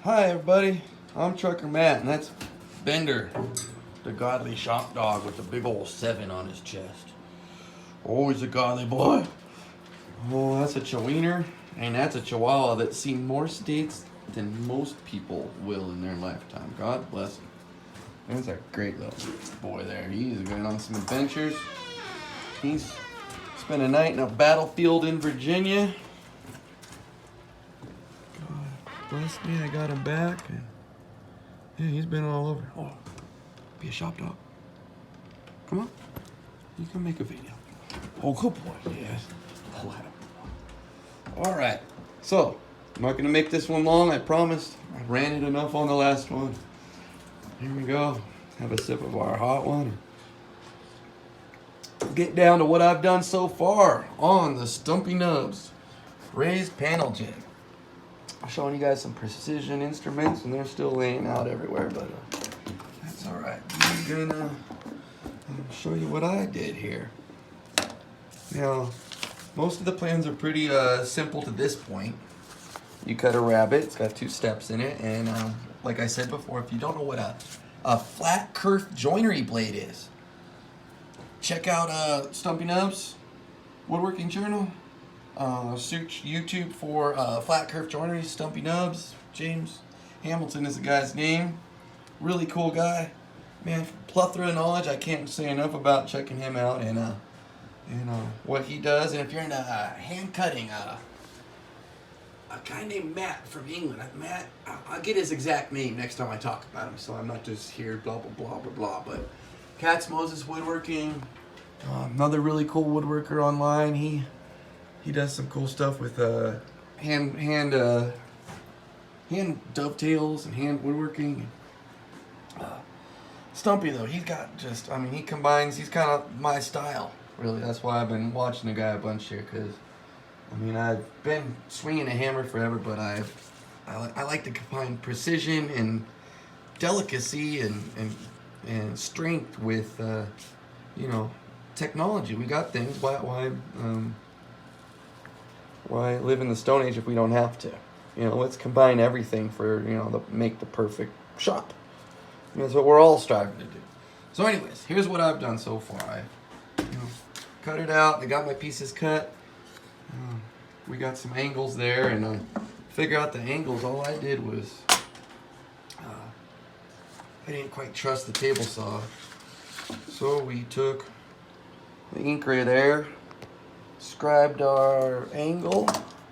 Hi everybody, I'm Trucker Matt, and that's Bender, the godly shop dog with the big old 7 on his chest. Always a godly boy. Oh, that's a Chihuahua, and that's a Chihuahua that's seen more states than most people will in their lifetime. God bless him. That's a great little boy there. He's going on some adventures. He's spent a night in a battlefield in Virginia. Bless me, I got him back. And yeah, he's been all over. Oh, be a shop dog. Come on. You can make a video. Oh, good boy. Yes. All right. So, I'm not going to make this one long, I promised. I ran it enough on the last one. Here we go. Have a sip of our hot one. Get down to what I've done so far on the Stumpy Nubs raised panel jig. I'm showing you guys some precision instruments, and they're still laying out everywhere, but that's all right. I'm gonna show you what I did here. Now, most of the plans are pretty simple to this point. You cut a rabbet. It's got 2 steps in it, and like I said before, if you don't know what a flat kerf joinery blade is, check out Stumpy Nubs Woodworking Journal. Search YouTube for flat kerf joinery, Stumpy Nubs. James Hamilton is the guy's name. Really cool guy. Man, plethora of knowledge. I can't say enough about checking him out and what he does. And if you're into hand cutting, a guy named Matt from England. Matt, I'll get his exact name next time I talk about him, so I'm not just here blah blah blah blah blah. But Katz Moses Woodworking, another really cool woodworker online. He does some cool stuff with hand dovetails and hand woodworking. Stumpy though, he's got just, I mean, he combines, he's kind of my style, really. That's why I've been watching the guy a bunch here, because, I mean, I've been swinging a hammer forever, but I like to combine precision and delicacy and strength with, technology. We got things. Why live in the Stone Age if we don't have to? Let's combine everything for, make the perfect shop. That's what we're all striving to do. So anyways, here's what I've done so far. I cut it out. I got my pieces cut. We got some angles there, and I figure out the angles. All I did was, I didn't quite trust the table saw. So we took the ink right there, scribed our angle.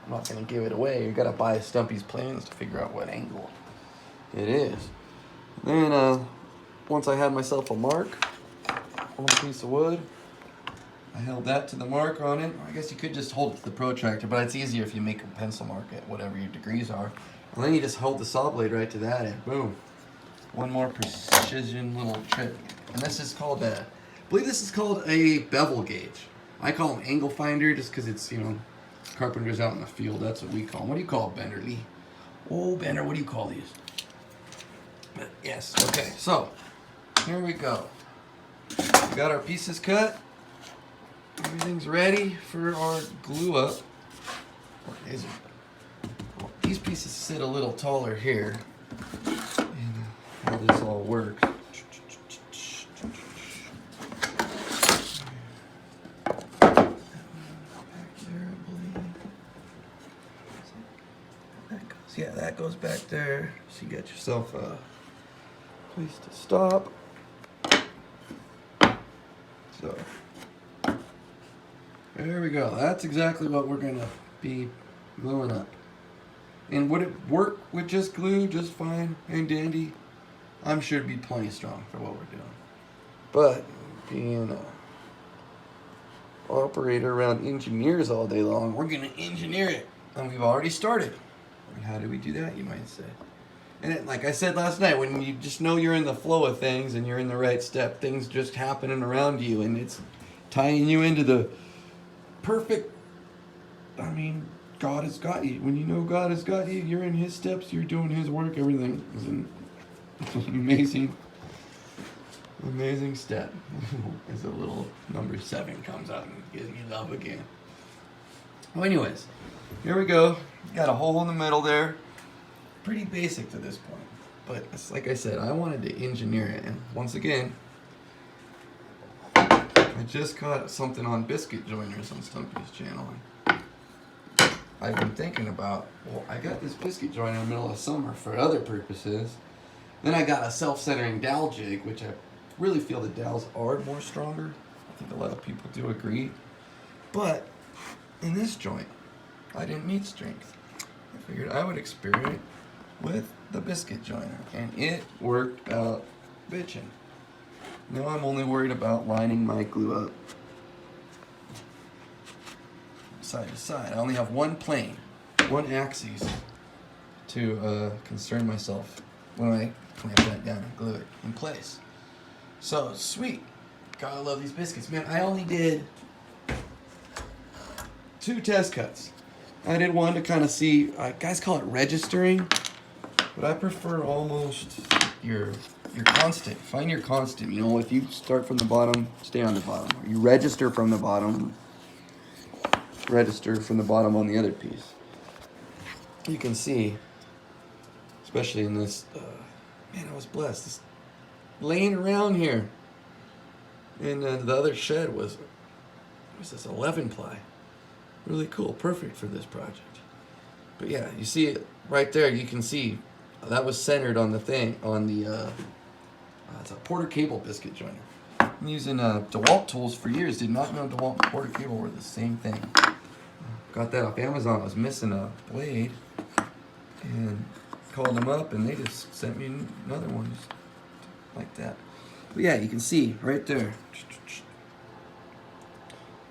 I'm not going to give it away. You got to buy Stumpy's plans to figure out what angle it is. Then once I had myself a mark on a piece of wood, I held that to the mark on it. I guess you could just hold it to the protractor, but it's easier if you make a pencil mark at whatever your degrees are. And then you just hold the saw blade right to that, and boom. One more precision little trick. And this is called I believe this is called a bevel gauge. I call them angle finder just because it's, carpenters out in the field. That's what we call them. What do you call it, Bender Lee? Oh, Bender, what do you call these? But yes, okay, so here we go. We got our pieces cut. Everything's ready for our glue up. These pieces sit a little taller here. And how this all works. Yeah, that goes back there. So you get yourself a place to stop. So there we go. That's exactly what we're gonna be gluing up. And would it work with just glue just fine and dandy? I'm sure it'd be plenty strong for what we're doing. But being an operator around engineers all day long, we're gonna engineer it, and we've already started. And how do we do that, you might say? And like I said last night, when you just know you're in the flow of things and you're in the right step, things just happening around you, and it's tying you into the perfect, God has got you. When you know God has got you, you're in His steps, you're doing His work, everything is an amazing step. As a little number 7 comes out and gives me love again. Well, anyways, here we go. Got a hole in the middle there. pretty basic to this point. But it's like I said, I wanted to engineer it. And once again, I just caught something on biscuit joiners on Stumpy's channel. I've been thinking about, well, I got this biscuit joiner in the middle of summer for other purposes. Then I got a self-centering dowel jig, which I really feel the dowels are more stronger. I think a lot of people do agree. But in this joint, I didn't need strength. I figured I would experiment with the biscuit joiner, and it worked out bitchin'. Now I'm only worried about lining my glue up side to side. I only have one plane, one axis to concern myself when I clamp that down and glue it in place. So sweet, gotta love these biscuits, man. I only did 2 test cuts. I did one to kind of see, guys call it registering, but I prefer almost your constant. Find your constant. You know, if you start from the bottom, stay on the bottom. Or you register from the bottom, register from the bottom on the other piece. You can see, especially in this, man, I was blessed. This, laying around here, and the other shed was this 11 ply. Really cool, perfect for this project. But yeah, you see it right there. You can see that was centered on the thing, on the it's a Porter cable biscuit joiner. I'm using DeWalt tools for years. Did not know DeWalt and Porter cable were the same thing. Got that off Amazon. I was missing a blade and called them up, and they just sent me another one just like that. But yeah, you can see right there.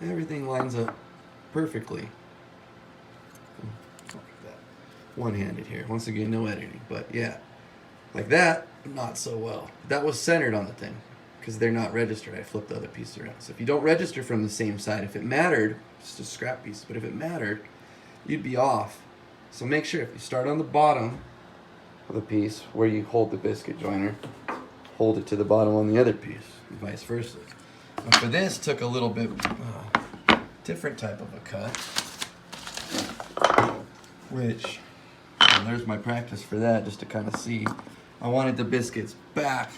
Everything lines up perfectly. Like that. One-handed here. Once again, no editing. But yeah, like that, not so well. That was centered on the thing because they're not registered. I flipped the other piece around. So if you don't register from the same side, if it mattered, just a scrap piece, but if it mattered, you'd be off. So make sure if you start on the bottom of the piece where you hold the biscuit joiner, hold it to the bottom on the other piece, and vice versa. And for this, took a little bit different type of a cut, which, and there's my practice for that, just to kind of see. I wanted the biscuits back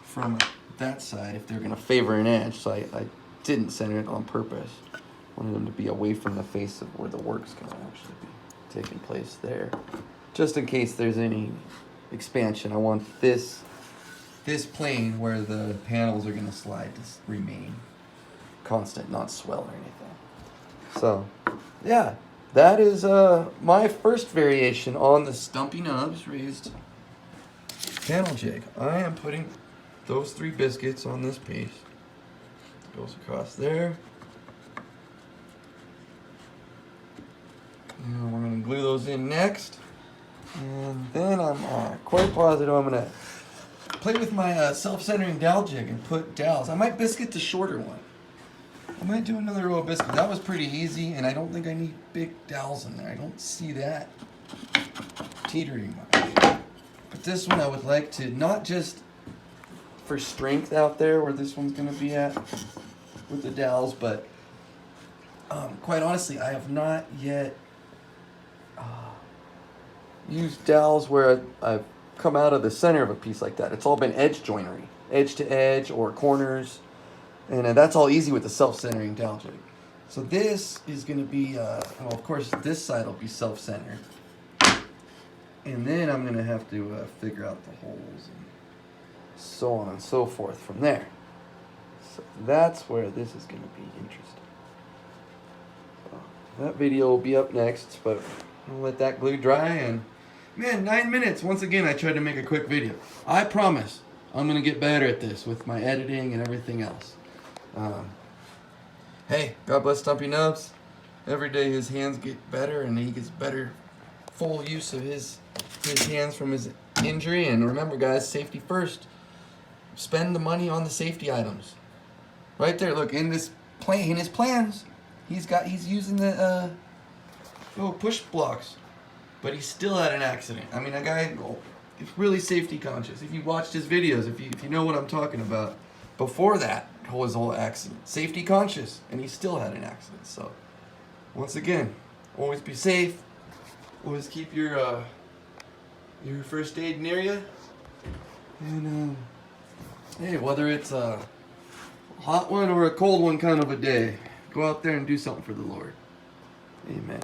from that side if they're going to favor an edge, so I didn't center it on purpose. I wanted them to be away from the face of where the work's going to actually be taking place there. Just in case there's any expansion, I want this plane where the panels are going to slide to remain constant, not swell or anything. So, yeah, that is my first variation on the Stumpy Nubs raised panel jig. I am putting those 3 biscuits on this piece. Goes across there. And we're going to glue those in next. And then I'm quite positive I'm going to play with my self-centering dowel jig and put dowels. I might biscuit the shorter one. I might do another row of biscuit. That was pretty easy, and I don't think I need big dowels in there. I don't see that teetering much. But this one I would like to, not just for strength out there where this one's going to be at with the dowels, but quite honestly, I have not yet used dowels where I've come out of the center of a piece like that. It's all been edge joinery, edge to edge or corners, and that's all easy with the self-centering dowel jig. So this is going to be, well, of course, this side will be self-centered, and then I'm going to have to figure out the holes and so on and so forth from there. So that's where this is going to be interesting. So that video will be up next, but I'll let that glue dry. And man, 9 minutes. Once again, I tried to make a quick video. I promise I'm going to get better at this with my editing and everything else. Hey, God bless Stumpy Nubs. Every day his hands get better and he gets better full use of his hands from his injury. And remember, guys, safety first. Spend the money on the safety items. Right there, look, in his plans, he's using the little push blocks, but he still had an accident. I mean, a guy is really safety conscious. If you watched his videos, if you know what I'm talking about, before that was whole accident, safety conscious, and he still had an accident. So, once again, always be safe. Always keep your your first aid near you. And hey, whether it's a hot one or a cold one kind of a day, go out there and do something for the Lord. Amen.